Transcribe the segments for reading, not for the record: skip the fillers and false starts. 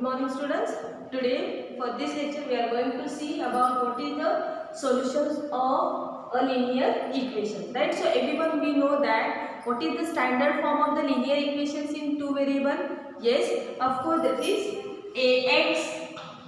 morning students. Today for this lecture we are going to see about what is the solutions of a linear equation, right? So everyone we know that what is the standard form of the linear equations in two variable? Yes, of course, that is ax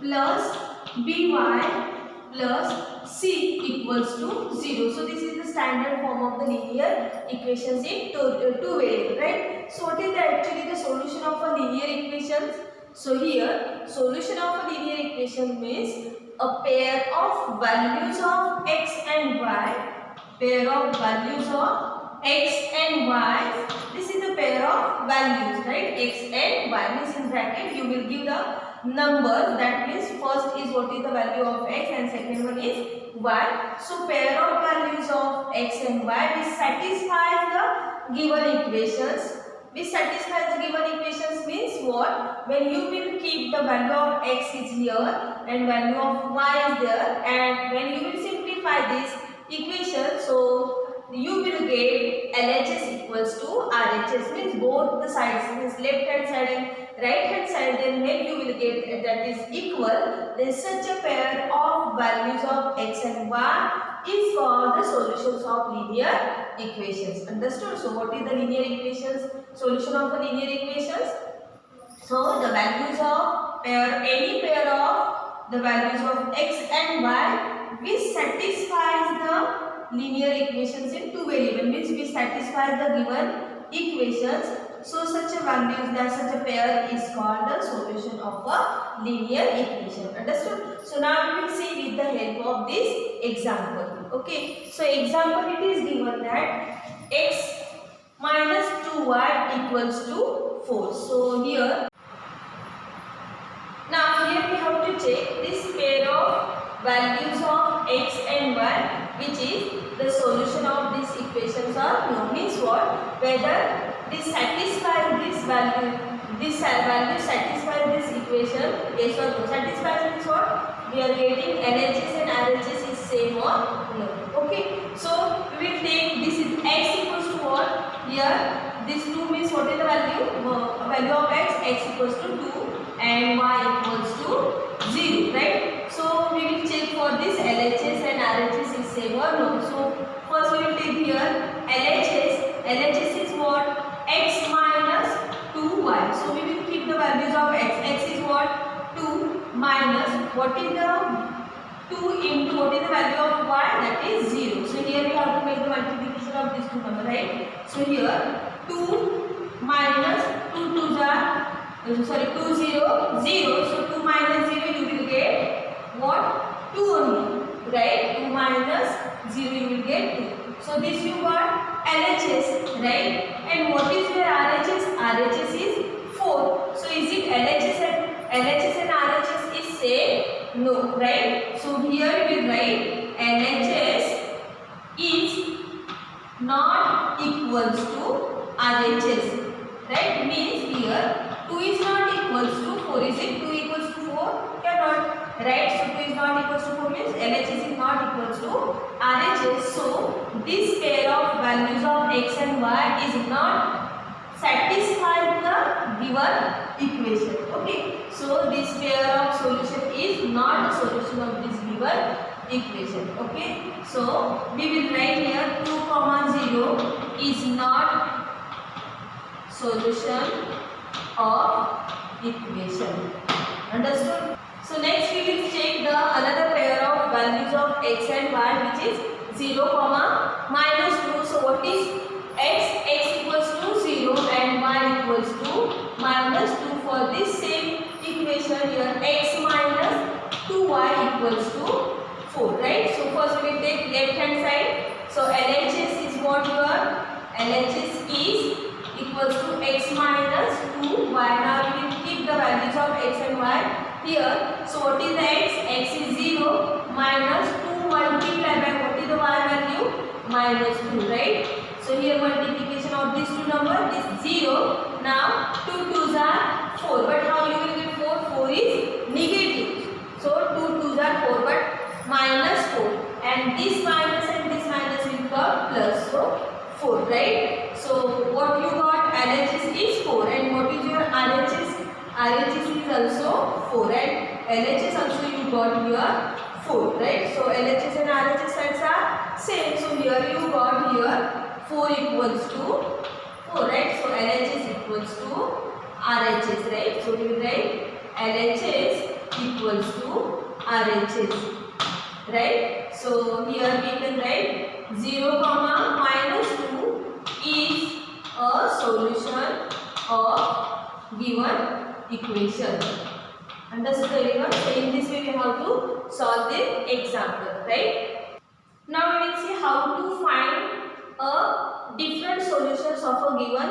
plus by plus c equals to 0. So this is the standard form of the linear equations in two variable, right? So what is actually the solution of a linear equation? So here solution of a linear equation means a pair of values of x and y, pair of values of x and y. This is a pair of values, right? X and y means in bracket you will give the numbers, that means first is what is the value of x and second one is y. So pair of values of x and y which satisfies the given equations. Which satisfies the given equations means what? When you will keep the value of x is here and value of y is there, and when you will simplify this equation, so you will get LHS equals to RHS, means both the sides, means left hand side and right hand side, then when you will get that is equal, then such a pair of values of x and y is called the solutions of linear equations. Understood? So what is the linear equations? Solution of the linear equations. So the values of any pair of the values of x and y which satisfies the linear equations in two variable, means which satisfies the given equations. So such a values, that such a pair is called the solution of a linear equation. Understood? So now we will see with the help of this example. Okay. So example, it is given that x minus 2y equals to 4. So here, now here we have to check this pair of values of x and y which is the solution of these equations are known. Means what? Whether this satisfies this value, this value satisfies this equation, yes or no. Satisfies means what? We are getting LHS and RHS is same or no. Okay. So we will take this is x equals to what? Here this 2 means what is the value? Value of x equals to 2 and y equals to 0, right? So we will check for this LHS and RHS is same or no. So first we will take here LHS is what? X minus 2y. So we will keep the values of x is what? 2 minus what is the 2 into what is the value of y, that is 0. So here we have to make the multiplication of these two numbers, right? So here 2 minus 2 2 0 0. So 2 minus 0 you will get what? 2 only, right? 2 minus 0 you will get 2. So this you got LHS, right? And what is your RHS? RHS is 4. So is it LHS and RHS is same? No, right? So here we will write LHS is not equals to RHS, right? Means here 2 is not equals to 4. Is it 2 equals to 4? Cannot, right? So 2 is not equals to 4 means LHS is not equals to RHS. So this pair of values of x and y is not satisfying the given equation. Okay. So this pair of solution is not the solution of this given equation. Okay. So we will write here 2, 0 is not solution of equation. Understood? So next we will check the another pair of values of x and y which is 0, minus 2. So what is x equals to 0 and y equals to minus 2. For this same equation here x minus 2y equals to 4, right? So first we will take left hand side. So LHS is what your LHS is equals to x minus 2y. Now we will keep the values of x and y here. So what is the x? X is 0 minus 2 multiplied by what is the y value? Minus 2, right? So here multiplication of these two numbers is 0. Now 2 2s are 4. But how you will get 4? 4 is negative. So 2 2s are 4 but minus 4. And this minus will become plus. So 4, right? So what you got? LHS is 4. And what is your RHS? RHS is also 4, and LHS also you got here 4, right? So LHS and RHS sides are same. So here you got here 4 equals to 4, right? So LHS equals to RHS, right? So we will write LHS equals to RHS, right? So here we can write 0 comma minus 2 is a solution of given equation. Understood everyone? So in this way we have to solve the example, right? Now we will see how to find a different solutions of a given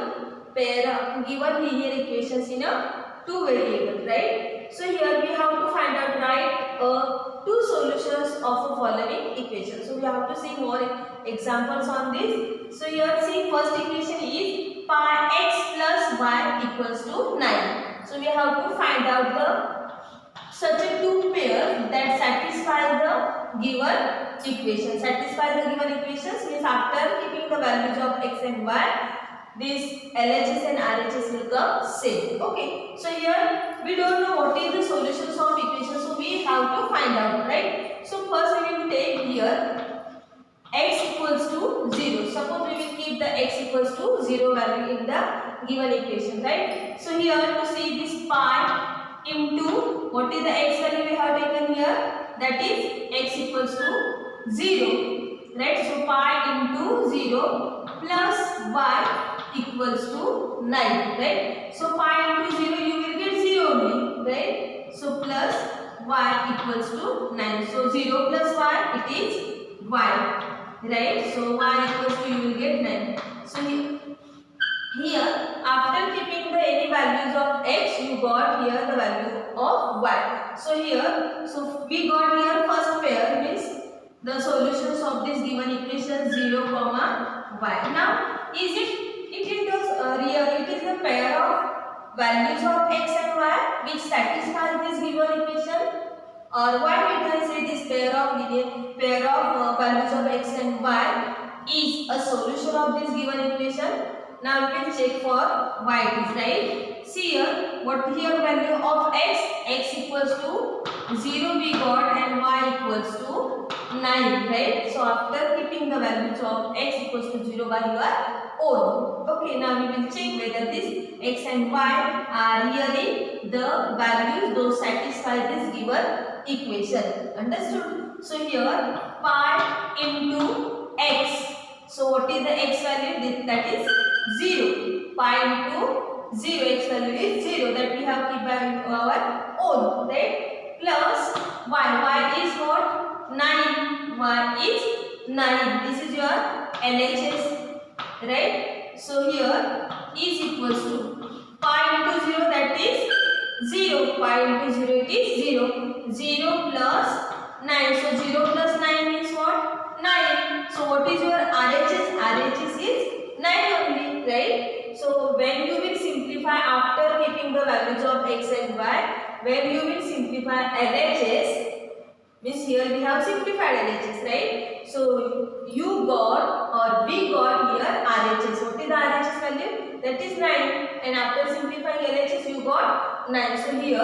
linear equations in a two variable, right? So here we have to find out two solutions of a following equation. So we have to see more examples on this. So here see first equation is pi x plus y equals to 9. So we have to find out the such a two pairs that satisfy the given equation. Satisfy the given equations means after keeping the values of x and y, these LHS and RHS will come same. Okay. So here we don't know what is the solutions of equations, so we have to find out, right? So first we will take here x equals to 0. Suppose we will keep the x equals to 0 value in the given equation, right? So here to see this pi into what is the x value we have taken here, that is x equals to 0, right? So pi into 0 plus y equals to 9, right? So pi into 0 you will get 0 only, right? So plus y equals to 9. So 0 plus y it is y, right? So y equals to you will get 9. So here after keeping the any values of x, you got here the value of y. So here, so we got here first pair means the solutions of this given equation 0 comma y. Now it is the pair of values of x and y which satisfy this given equation, or why we can say this pair of values of x and y is a solution of this given equation. Now we will check for y it is, right? See here, what here value of x equals to 0 we got and y equals to 9, right? So after keeping the values of x equals to 0 by your own. Okay, now we will check whether this x and y are really the values those satisfy this given equation. Understood? So here pi into x. So what is the x value? That is 0. Pi into 0, x value is 0, that we have keep by our own, right? Plus y is what? 9. Y is 9. This is your LHS, right? So here is equals to pi into 0, that is 0. Pi into 0 it is 0. 0 plus 9. So 0 plus 9 means what? 9. So what is your RHS? RHS is 9 only, right? So when you will simplify after keeping the values of x and y, when you will simplify LHS, means here we have simplified LHS, right? So you got or we got here RHS. What is the RHS value? That is 9. And after simplifying LHS you got 9. So here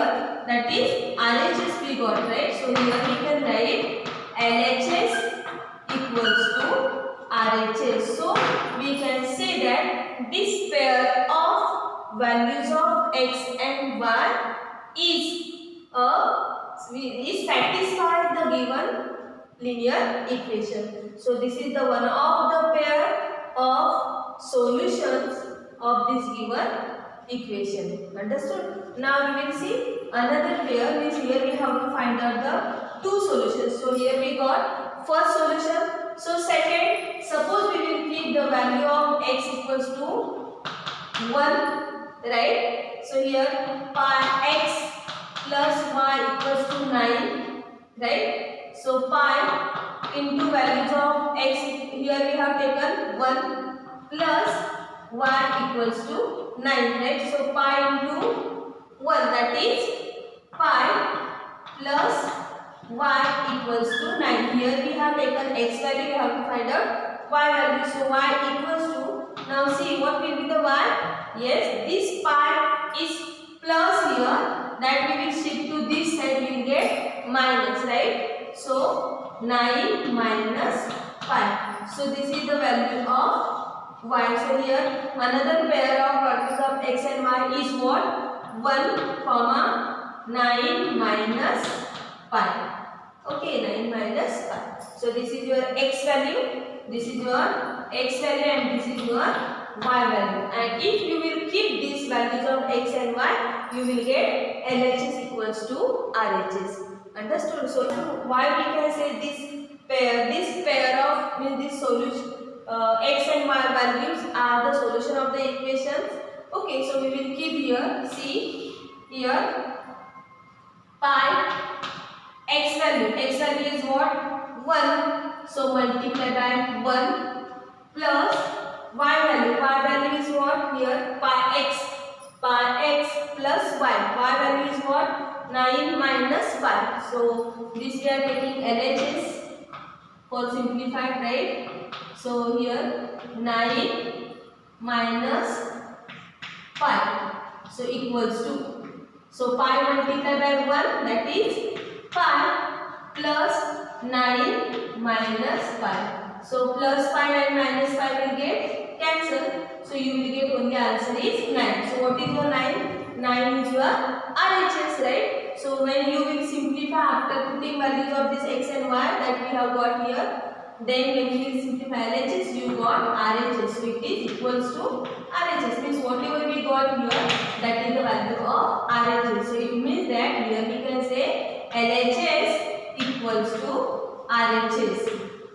that is RHS we got, right? So here we can write LHS equals to RHS. So we can say that this pair of values of x and y is satisfies the given linear equation. So this is the one of the pair of solutions of this given equation. Understood? Now we will see another pair, means here we have to find out the two solutions. So here we got first solution. So second, suppose we will keep the value of x equals to 1, right? So here pi x plus y equals to 9, right? So pi into values of x, here we have taken 1 plus y equals to 9, right? So pi into 1, that is pi plus y equals to 9. Here we have taken x value, we have to find out y value. So y equals to, now see what will be the y? Yes, this pi is plus here, that we will shift to this side we will get minus, right? So 9 minus 5. So this is the value of y. So here another pair of values of x and y is what? 1 comma 9 minus 5. Okay, 9 minus 5. So this is your x value, this is your x value, and this is your y value. And if you will keep these values of x and y, you will get LHS equals to RHS. Understood? So why we can say this pair of means this solution x and y values are the solution of the equations. Okay, so we will keep here, see here pi x value is what? 1. So multiply by 1 plus y value is what? Here pi x plus y value is what? 9 minus 5. So this we are taking LHS for simplified, right? So here 9 minus 5, so equals to, so pi multiplied by 1, that is pi plus 9 minus 5. So plus pi and minus 5 will get cancelled. So you will get only answer is 9. So what is your 9? 9 is your RHS, right? So when you will simplify after putting values of this x and y that we have got here, then when you will simplify LHS, you got RHS. So it is equals to RHS. Means whatever we got here, that is the value of RHS. So it means that here we can say LHS equals to RHS.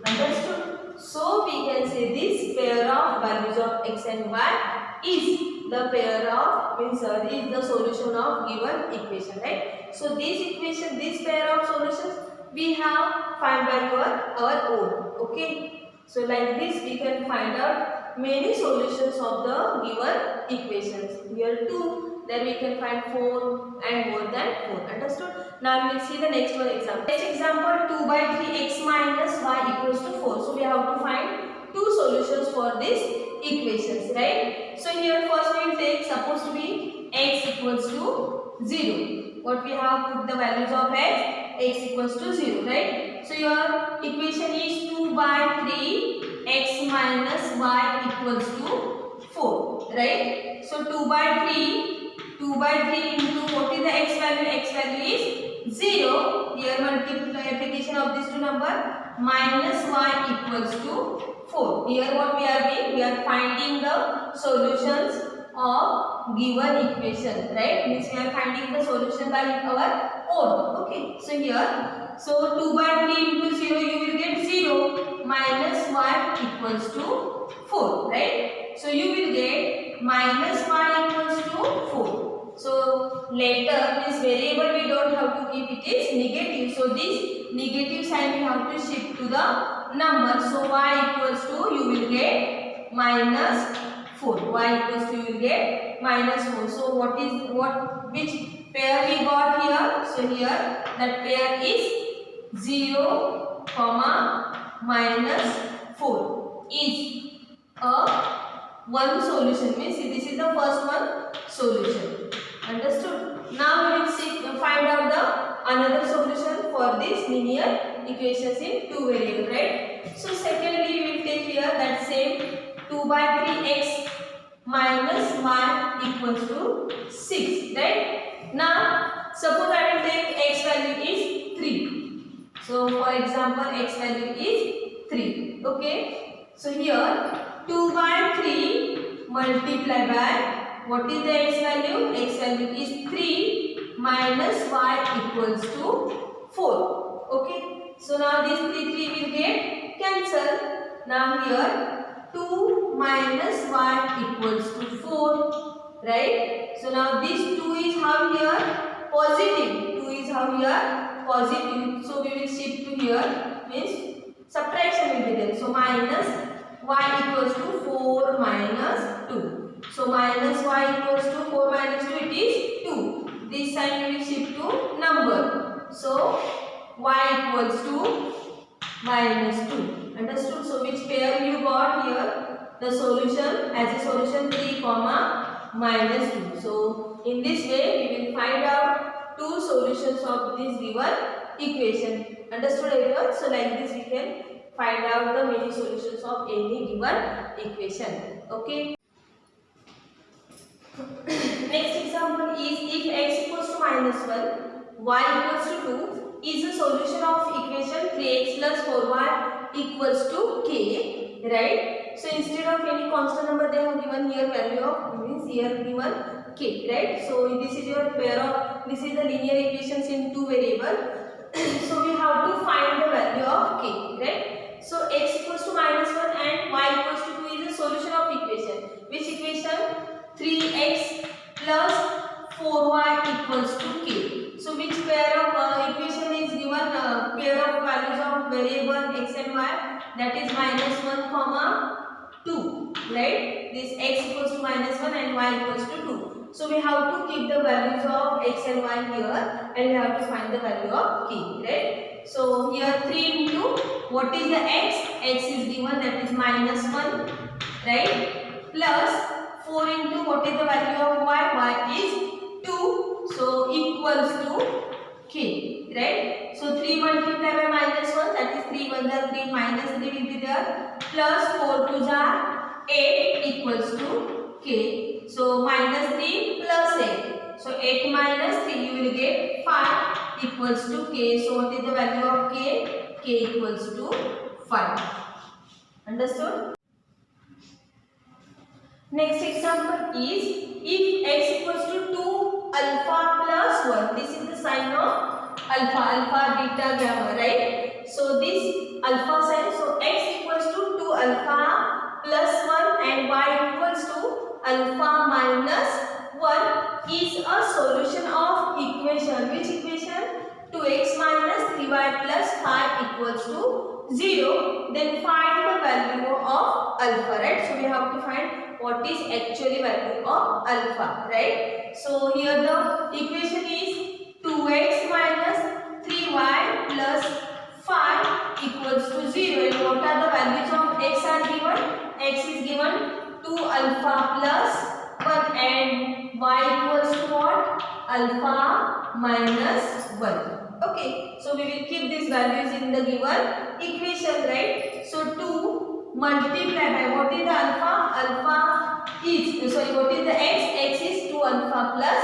Understood? So we can say this pair of values of x and y is the pair of is the solution of given equation, right? So this equation, this pair of solutions we have find by our own. Okay, so like this we can find out many solutions of the given equations. Here 2, then we can find 4 and more than 4. Understood? Now we will see the next one example. Next example, 2 by 3 x minus y equals to 4. So we have to find two solutions for this equations, right? So here first we will take, suppose to be x equals to 0. What we have put the values of x equals to 0, right? So your equation is 2 by 3 x minus y equals to 4, right? So 2 by 3 into what is the x value? X value is 0. Here multiplication of these two number, minus y equals to 4. Here what we are doing? We are finding the solutions of given equation, right? Means we are finding the solution by our own. Okay, so here, so 2 by 3 into 0, you will get 0 minus y equals to 4, right? So you will get minus y equals to 4. So later this variable we don't have to keep, it is negative. So this negative sign we have to shift to the number. So y equals to, you will get minus 4. Y equals to, you will get minus 4. So which pair we got here? So here that pair is 0 comma minus 4 is one solution. Means this is the first one solution. Understood? Now we will find out the another solution for this linear equations in two variables, right? So secondly we will take here that same 2 by 3x minus y equals to 6, right? Now suppose I will take x value is 3. So for example x value is 3. Okay. So here 2 by 3 multiply by, what is the x value? X value is 3 minus y equals to 4. Okay. So now this 3 will get cancelled. Now here 2 minus y equals to 4. Right. So now this 2 is how here? Positive. 2 is how here? Positive. So we will shift to here. Means subtraction will be there. So minus y equals to 4 minus 2. So minus y equals to 4 minus 2, it is 2. This sign we will shift to number. So y equals to minus 2. Understood? So which pair you got here? The solution as a solution 3 comma minus 2. So in this way we will find out two solutions of this given equation. Understood everyone? So like this we can find out the many solutions of any given equation. Okay. Next example is if x equals to -1, y equals to 2 is the solution of equation 3x plus 4y equals to k, right? So instead of any constant number they have given here value of, means here given k, right? So this is your pair of, this is the linear equations in two variable. So we have to find the value of k, right? So x equals to -1 and y equals to 2 is the solution of equation. Which equation? 3x plus 4y equals to k. So which pair of equation is given? Pair of values of variable x and y, that is -1 comma 2, right? This x equals to -1 and y equals to 2. So we have to keep the values of x and y here and we have to find the value of k, right? So here 3 into what is the x? X is given, that is -1, right? Plus 4 into what is the value of y? Y is 2. So equals to k, right? So 3 multiplied by -1, that is 3 1 are 3, -3 will be there, plus 4 2 are 8 equals to k. So -3 plus 8. So 8 minus 3 you will get 5 equals to k. So what is the value of k? K equals to 5. Understood? Next example is if x equals to 2 alpha plus 1. This is the sign of alpha, alpha, beta, gamma, right? So this alpha sign, so x equals to 2 alpha plus 1 and y equals to alpha minus 1 is a solution of equation. Which equation? 2x minus 3y plus 5 equals to 0. Then find the value of alpha, right? So we have to find what is actually value of alpha, right? So here the equation is 2x minus 3y plus 5 equals to 0. And what are the values of x are given? X is given 2 alpha plus 1 and y equals to what? Alpha minus 1. Okay, so we will keep these values in the given equation, right? So 2 multiplied by what is the alpha? Alpha is, sorry, what is the x? X is 2 alpha plus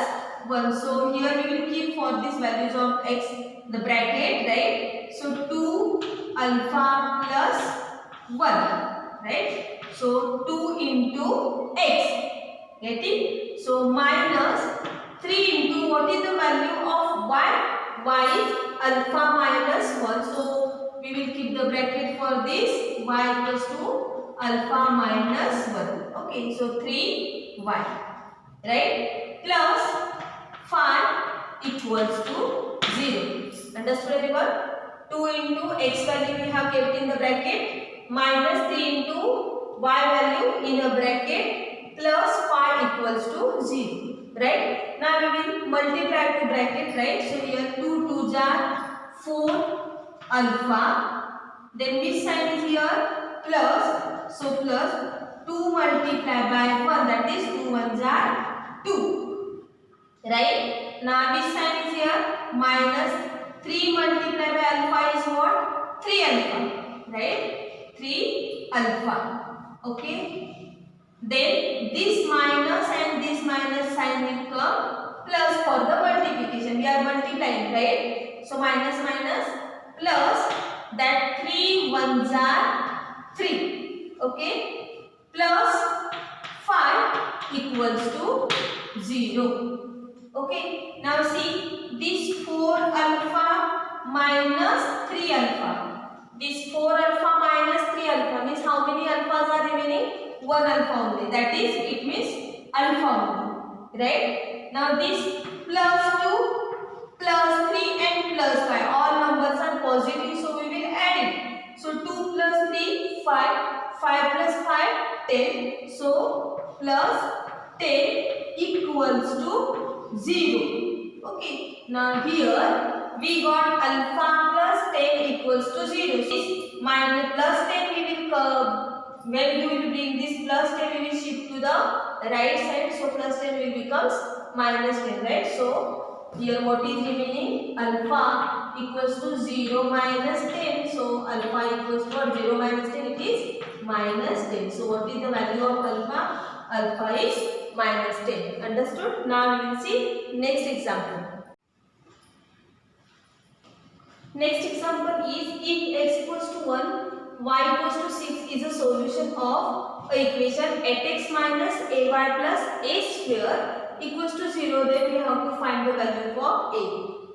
1. So here we will keep for these values of x the bracket, right? So 2 alpha plus 1, right? So 2 into x. Get it? So minus 3 into what is the value of y? Y is alpha minus 1. So we will keep the bracket for this. Y equals to alpha minus 1. Okay, so 3y, right? Plus 5 equals to 0. Understood everyone? 2 into x value we have kept in the bracket, minus 3 into y value in a bracket, plus 5 equals to 0. Right? Now we will multiply to bracket, right? So here 2 2s are 4 alpha. Then this sign is here plus. So plus 2 multiplied by 1, that is 2 1s are 2. Right? Now this sign is here minus 3 multiplied by alpha is what? 3 alpha. Right? 3 alpha. Okay? Then this minus and this minus sign will come plus for the multiplication. We are multiplying, right? So minus minus plus that 3 1s are 3. Okay? Plus 5 equals to 0. Okay? Now see this 4 alpha minus 3 alpha. This 4 alpha minus 3 alpha means how many alphas are remaining? 1 alpha only, that is, it means alpha only, right? Now this plus 2, plus 3 and plus 5, all numbers are positive, so we will add it. So 2 plus 3, 5, 5 plus 5, 10, so plus 10 equals to 0. Okay, now here we got alpha plus 10 equals to 0. This minus plus 10 we will when you will bring this plus 10 we will shift to the right side, so plus 10 will becomes minus 10, right? So here what is remaining? Alpha equals to 0 minus 10. So alpha equals to 0 minus 10, it is minus 10. So what is the value of alpha? Alpha is minus 10. Understood? Now we will see next example. Next example is if x equals to 1, y equals to 6 is a solution of a equation 8x minus ay plus a square equals to 0, then we have to find the value of a.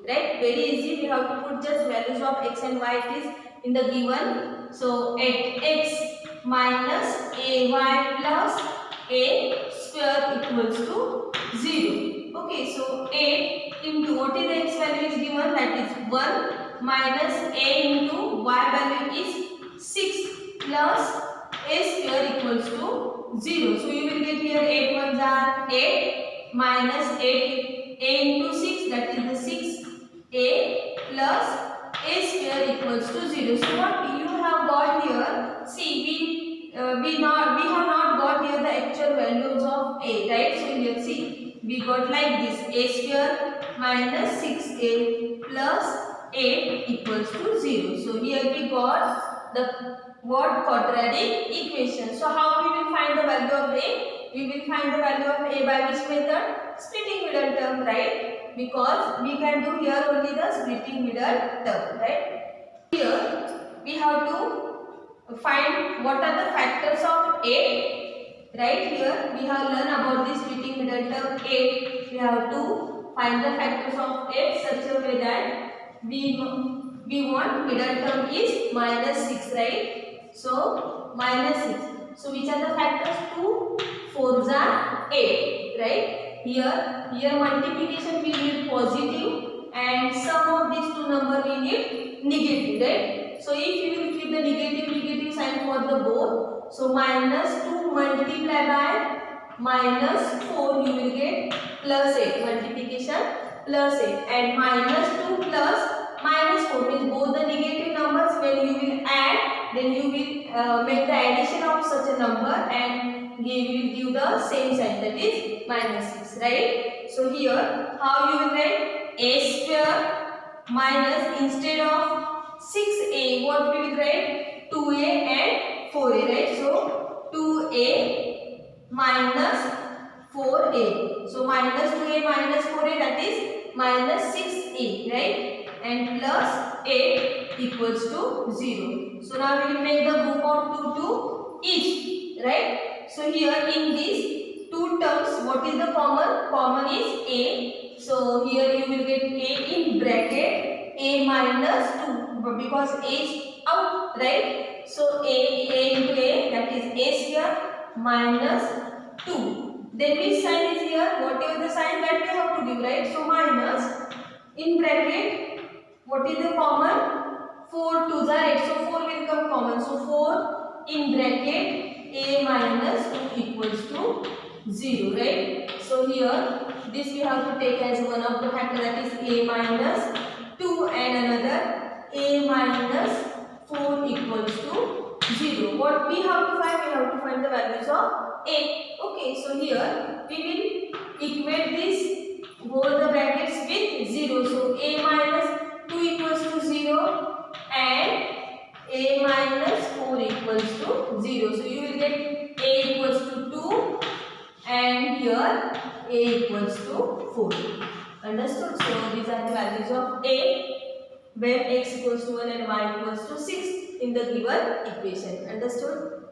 Right? Very easy. We have to put just values of x and y, it is in the given. So 8x minus ay plus a square equals to 0. Okay, so 8 into what is the x value is given, that is 1 minus a into y value is 6 plus a square equals to 0. So you will get here 8 ones are 8 minus 8 a into 6, that is the 6a plus a square equals to 0. So what you have got here, see we have not got here the actual values of a, right? So here see we got like this, a square minus 6a plus 8 equals to 0. So here we got the quadratic equation. So how we will find the value of a? We will find the value of a by which method? Splitting middle term, right? Because we can do here only the splitting middle term, right? Here we have to find what are the factors of 8. Right here we have learned about the splitting middle term 8. We have to find the factors of 8 such a way that we want middle term is minus 6, right? So minus 6. So which are the factors? 2 4s are 8, right? Here multiplication we need positive and sum of these two number we need negative, right? So if you will keep the negative sign for the both, so minus 2 multiplied by minus 4 you will get plus 8, multiplication plus 8, and minus 2 plus minus 4 means both the negative numbers when you will add, then you will make the addition of such a number and you will give the same sign, that is minus 6, right? So here how you will write? A square minus, instead of 6a what we will write? 2a and 4a, right? So 2a minus 4a. So minus 2a minus 4a, that is minus 6a, right? And plus 8 equals to 0. So now we will make the group of 2 to each, right? So here in these two terms, what is the common? Common is a. So here you will get a in bracket a minus 2 because a is out, right? So a into a, that is a square minus 2. Then which sign is here? Whatever the sign that we have to give, right? So minus in bracket. What is the common? 4 2s are 8. So 4 will come common. So 4 in bracket a minus 2 equals to 0, right? So here this we have to take as one of the factor, that is a minus 2, and another a minus 4 equals to 0. What we have to find? We have to find the values of a. Okay, so here we will equate this whole the brackets with 0. So a minus 2 equals to 0 and a minus 4 equals to 0. So you will get a equals to 2 and here a equals to 4. Understood? So these are the values of a where x equals to 1 and y equals to 6 in the given equation. Understood?